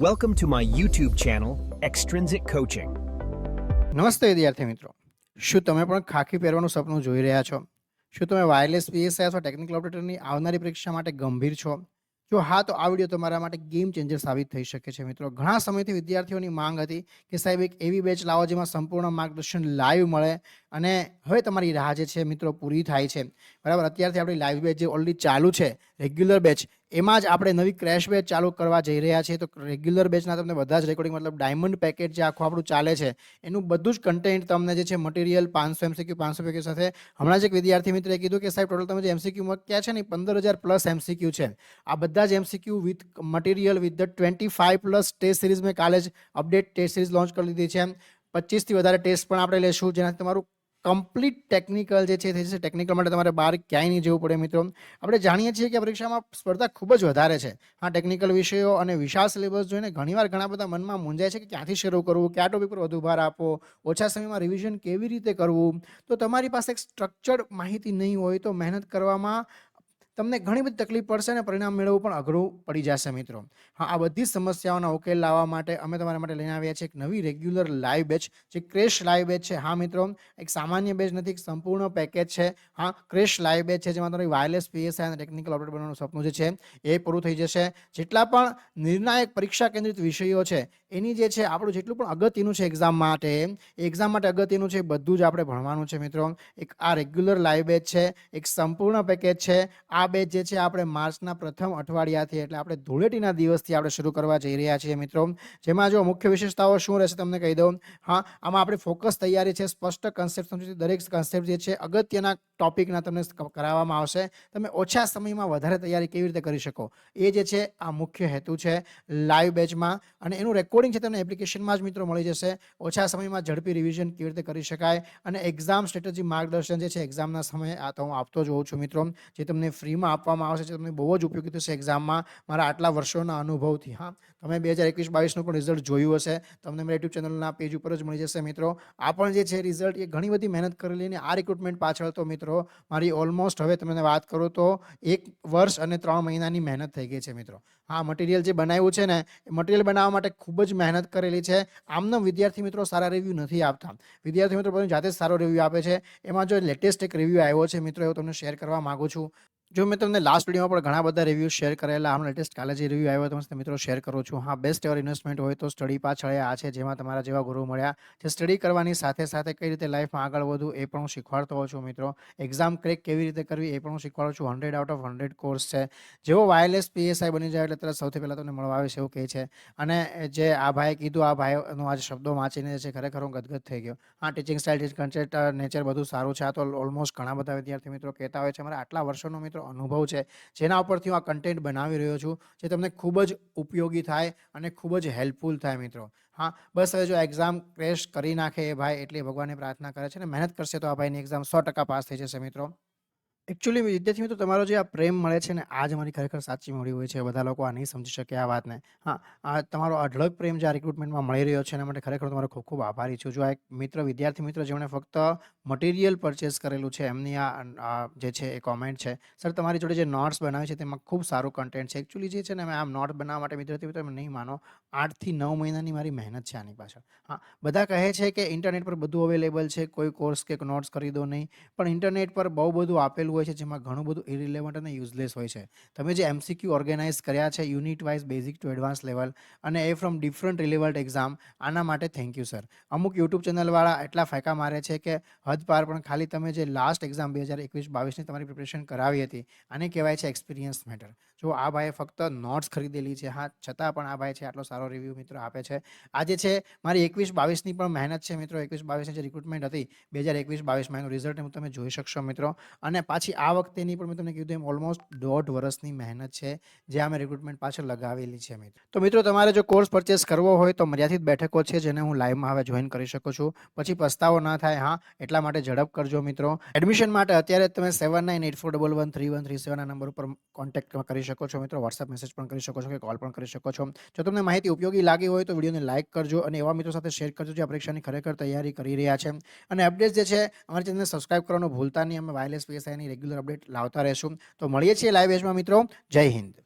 Welcome to my YouTube channel, Extrinsic Coaching. નમસ્તે વિદ્યાર્થી મિત્રો, શું તમે પણ ખાખી પહેરવાનું સપનું જોઈ રહ્યા છો? શું તમે વાયરલેસ પીએસઆઈ અથવા ટેકનિકલ ઓપરેટરની આવનારી પરીક્ષા માટે ગંભીર છો? જો હા, તો આ વિડીયો તમારા માટે ગેમ ચેન્જર સાબિત થઈ શકે છે. મિત્રો, ઘણા સમયથી વિદ્યાર્થીઓની માંગ હતી કે સાહેબ એક એવી બેચ લાવો જેમાં સંપૂર્ણ માર્ગદર્શન લાઈવ મળે, અને હવે તમારી રાહ જે છે મિત્રો પૂરી થાય છે. બરાબર, અત્યારથી આપણી લાઈવ બેચ જે ઓલરેડી ચાલુ છે, રેગ્યુલર બેચ, એમાં જ આપણે નવી ક્રેશ બેચ ચાલુ કરવા જઈ રહ્યા છીએ. તો રેગ્યુલર બેચના તમને બધા જ રેકોર્ડિંગ, મતલબ ડાયમંડ પેકેજ જે આખું આપણું ચાલે છે, એનું બધું જ કન્ટેન્ટ તમને જે છે મટીરિયલ 500 MCQ 500 પેકેજ સાથે. હમણાં જ એક વિદ્યાર્થી મિત્રએ કીધું કે સાહેબ ટોટલ તમે જે MCQ મૂક્યા છે ને 15,000 પ્લસ MCQ છે. આ બધા જ MCQ with material with the 25 plus test series મેં કાલે જ અપડેટ ટેસ્ટ સિરીઝ લોન્ચ કરી દીધી છે. 25થી વધારે ટેસ્ટ પણ આપણે લેશું, જેનાથી તમારું કમ્પ્લીટ ટેકનિકલ જે છે થઈ જશે. ટેકનિકલ માટે તમારે બહાર ક્યાંય નહીં જવું પડે. મિત્રો, આપણે જાણીએ છીએ કે આ પરીક્ષામાં સ્પર્ધા ખૂબ જ વધારે છે. હા, ટેકનિકલ વિષયો અને વિશાળ સિલેબસ જોઈને ઘણીવાર ઘણા બધા મનમાં મૂંઝાય છે કે ક્યાંથી શરૂ કરવું, કયા ટોપિક પર વધુ ભાર આપવો, ઓછા સમયમાં રિવિઝન કેવી રીતે કરવું. તો તમારી પાસે એક સ્ટ્રક્ચર્ડ માહિતી નહીં હોય તો મહેનત કરવામાં તમને ઘણી બધી તકલીફ પડશે અને પરિણામ મેળવવું પણ અઘરું પડી જશે. મિત્રો, હા, આ બધી સમસ્યાઓના ઉકેલ લાવવા માટે અમે તમારા માટે લઈને આવ્યા છીએ એક નવી રેગ્યુલર લાઈવ બેચ, જે ક્રેશ લાઈવ બેચ છે. હા મિત્રો, એક સામાન્ય બેચ નથી, એક સંપૂર્ણ પેકેજ છે. હા, ક્રેશ લાઈવ બેચ છે જેમાં તમારી વાયરલેસ પીએસઆઈ અને ટેકનિકલ ઓપરેટર બનવાનું સપનું જે છે એ પૂરું થઈ જશે. જેટલા પણ નિર્ણાયક પરીક્ષા કેન્દ્રિત વિષયો છે એની જે છે આપણું જેટલું પણ અગત્યનું છે એક્ઝામ માટે, એક્ઝામ માટે અગત્યનું છે, બધું જ આપણે ભણવાનું છે. મિત્રો, એક આ રેગ્યુલર લાઈવ બેચ છે, એક સંપૂર્ણ પેકેજ છે. આ બેચ જે છે આપણે માર્ચના પ્રથમ અઠવાડિયાથી, એટલે આપણે ધૂળેટીના દિવસથી આપણે શરૂ કરવા જઈ રહ્યા છીએ. મિત્રો, જેમાં જો મુખ્ય વિશેષતાઓ શું રહેશે તમને કહી દઉં. હા, આમાં આપણે ફોકસ તૈયારી છે, સ્પષ્ટ કન્સેપ્ટ સમજી દરેક કન્સેપ્ટ જે છે અગત્યના ટોપિકના તમને કરાવવામાં આવશે. તમે ઓછા સમયમાં વધારે તૈયારી કેવી રીતે કરી શકો, એ જે છે આ મુખ્ય હેતુ છે લાઈવ બેચમાં. અને એનું રેકોર્ડિંગ છે તમને એપ્લિકેશનમાં જ મિત્રો મળી જશે. ઓછા સમયમાં ઝડપી રિવિઝન કેવી રીતે કરી શકાય અને એક્ઝામ સ્ટ્રેટેજી માર્ગદર્શન જે છે એક્ઝામના સમયે આ તો હું આપતો જ હોઉં છું. મિત્રો, જે તમને ફ્રીમાં આપવામાં આવશે, જે તમને બહુ જ ઉપયોગી થશે એક્ઝામમાં મારા આટલા વર્ષોના અનુભવથી. હા, તમે 2021-22નું પણ રિઝલ્ટ જોયું હશે, તમને મારા યુટ્યુબ ચેનલના પેજ ઉપર જ મળી જશે. મિત્રો, આ પણ જે છે રિઝલ્ટ એ ઘણી બધી મહેનત કરેલી, અને આ રિક્રુટમેન્ટ પાછળ તો મિત્રો મારી ઓલમોસ્ટ હવે તમને વાત કરું તો 1 વર્ષ અને 3 મહિનાની મહેનત થઈ ગઈ છે. મિત્રો, હા, મટીરિયલ જે બનાવ્યું છે ને એ મટીરિયલ બનાવવા માટે ખૂબ જ મહેનત કરેલી છે. આમનો વિદ્યાર્થી મિત્રો સારા રિવ્યૂ નથી આપતા. વિદ્યાર્થી મિત્રો પોતાની જાતે જ સારો રિવ્યૂ આપે છે. એમાં જો લેટેસ્ટ એક રિવ્યૂ આવ્યો છે મિત્રો, એવું તમને શેર કરવા માગું છું. જો મેં તમને લાસ્ટ વિડીયોમાં પણ ઘણા બધા રિવ્યૂ શેર કરેલા, હમણાં લેટેસ્ટ કાલે જે રિવ્યૂ આવ્યો તો મિત્રો શેર કરું છું. હા, બેસ્ટ એવર ઇન્વેસ્ટમેન્ટ હોય તો સ્ટડી પાછળ આ છે, જેમાં તમારા જેવા ગુરુ મળ્યા, જે સ્ટડી કરવાની સાથે સાથે કઈ રીતે લાઈફમાં આગળ વધવું એ પણ હું શીખવાડતો હોઉં છું. મિત્રો, એક્ઝામ ક્રેક કેવી રીતે કરવી એ પણ હું શીખવાડું છું. 100 આઉટ ઓફ 100 કોર્સ છે. જેવો વાયરલેસ પીએસઆઈ બની જાય એટલે તરત સૌથી પહેલાં તમને મળવા આવે છે એવું કહે છે. અને જે આ ભાઈએ કીધું, આ ભાઈનો આજે શબ્દો વાંચીને જે છે ખરેખર હું ગદગદ થઈ ગયો. હા, ટીચિંગ સ્ટાઇલ, કન્સેપ્ટ, નેચર બધું સારું છે. આ તો ઓલમોસ્ટ ઘણા બધા વિદ્યાર્થી મિત્રો કહેતા હોય છે. મારા આટલા વર્ષોનો મિત્રો અનુભવ છે, જેના ઉપરથી હું આ કન્ટેન્ટ બનાવી રહ્યો છું, જે તમને ખૂબ જ ઉપયોગી થાય અને ખૂબ જ હેલ્પફુલ થાય. મિત્રો, હા, બસ હવે જો એક્ઝામ ક્રેશ કરી નાખે એ ભાઈ એટલી ભગવાનને પ્રાર્થના કરે છે, અને મહેનત કરશે તો આ ભાઈની એક્ઝામ 100% પાસ થઈ જશે. મિત્રો, એકચ્યુઅલી વિદ્યાર્થી મિત્રો તમારો જે આ પ્રેમ મળે છે ને, આ જ અમારી ખરેખર સાચી મૂડી હોય છે. બધા લોકો આ નહીં સમજી શકે આ વાતને. હા, આ તમારો અઢળક પ્રેમ જે આ રિક્રુટમેન્ટમાં મળી રહ્યો છે એના માટે ખરેખર તમારો ખૂબ ખૂબ આભારી છું. જો આ એક મિત્ર, વિદ્યાર્થી મિત્ર જેમણે ફક્ત મટીરિયલ પરચેસ કરેલું છે, એમની આ જે છે એ કોમેન્ટ છે, સર તમારી જોડે જે નોટ્સ બનાવી છે તેમાં ખૂબ સારું કન્ટેન્ટ છે. એકચ્યુઅલી જે છે ને, મેં આમ નોટ બનાવવા માટે વિદ્યાર્થી મિત્રો તમે નહીં માનો, 8થી 9 મહિનાની મારી મહેનત છે આની પાછળ. હા, બધા કહે છે કે ઇન્ટરનેટ પર બધું અવેલેબલ છે, કોઈ કોર્સ કે નોટ્સ કરી દો નહીં, પણ ઇન્ટરનેટ પર બહુ બધું આપેલું હોય છે, જેમાં ઘણું બધું ઇરિલેવન્ટ અને યુઝલેસ હોય છે. તમે જે MCQ ઓર્ગેનાઇઝ કર્યા છે unit wise, basic to advance level, અને એ ફ્રોમ ડિફરન્ટ રિલેવન્ટ એક્ઝામ, આના માટે થેન્ક યુ સર. અમુક યુટ્યુબ ચેનલવાળા એટલા ફાંકા મારે છે કે હદ પાર, પણ ખાલી તમે જે લાસ્ટ એક્ઝામ 2021-22ની તમારી પ્રિપરેશન કરાવી હતી, આને કહેવાય છે એક્સપિરિયન્સ મેટર. જો આ ભાઈએ ફક્ત નોટ્સ ખરીદેલી છે, હા, છતાં પણ આ ભાઈ છે આટલો સારો રિવ્યૂ મિત્રો આપે છે. આજે છે મારી 21-22ની પણ મહેનત છે. મિત્રો, 21-22ની જે રિક્રુટમેન્ટ હતી 2021-22માં, એનું રિઝલ્ટ તમે જોઈ શકશો. મિત્રો, અને પાછી આ વખતેની પણ મેં તમને કીધું એમ ઓલમોસ્ટ 1.5 વર્ષની મહેનત છે જે અમે રિક્રુટમેન્ટ પાછળ લગાવેલી છે. મિત્રો, તો મિત્રો તમારે જો કોર્સ પરચેસ કરવો હોય તો મર્યાદિત બેઠકો છે, જેને હું લાઈવમાં હવે જોઈન કરી શકું છું. પછી પસ્તાવો ના થાય. હા, એટલા માટે ઝડપ કરજો. મિત્રો, એડમિશન માટે અત્યારે તમે 7984113137 ના નંબર ઉપર કોન્ટેક્ટ કરી શકો છો. મિત્રો, વોટ્સએપ મેસેજ પણ કરી શકો છો કે કોલ પણ કરી શકો છો. જો તમને માહિતી ઉપયોગી લાગી હોય તો વિડીયોને લાઇક કરજો અને એવા મિત્રો સાથે શેર કરજો જે આ પરીક્ષાની ખરેખર તૈયારી કરી રહ્યા છે. અને અપડેટ્સ જે છે અમારી ચેનલને સબસ્ક્રાઇબ કરવાનું ભૂલતા નહીં. અમે વાયરલેસ પીએસઆઈની રેગ્યુલર અપડેટ લાવતા રહેશું. તો મળીએ છીએ લાઈવ બેચમાં મિત્રો. જય હિન્દ.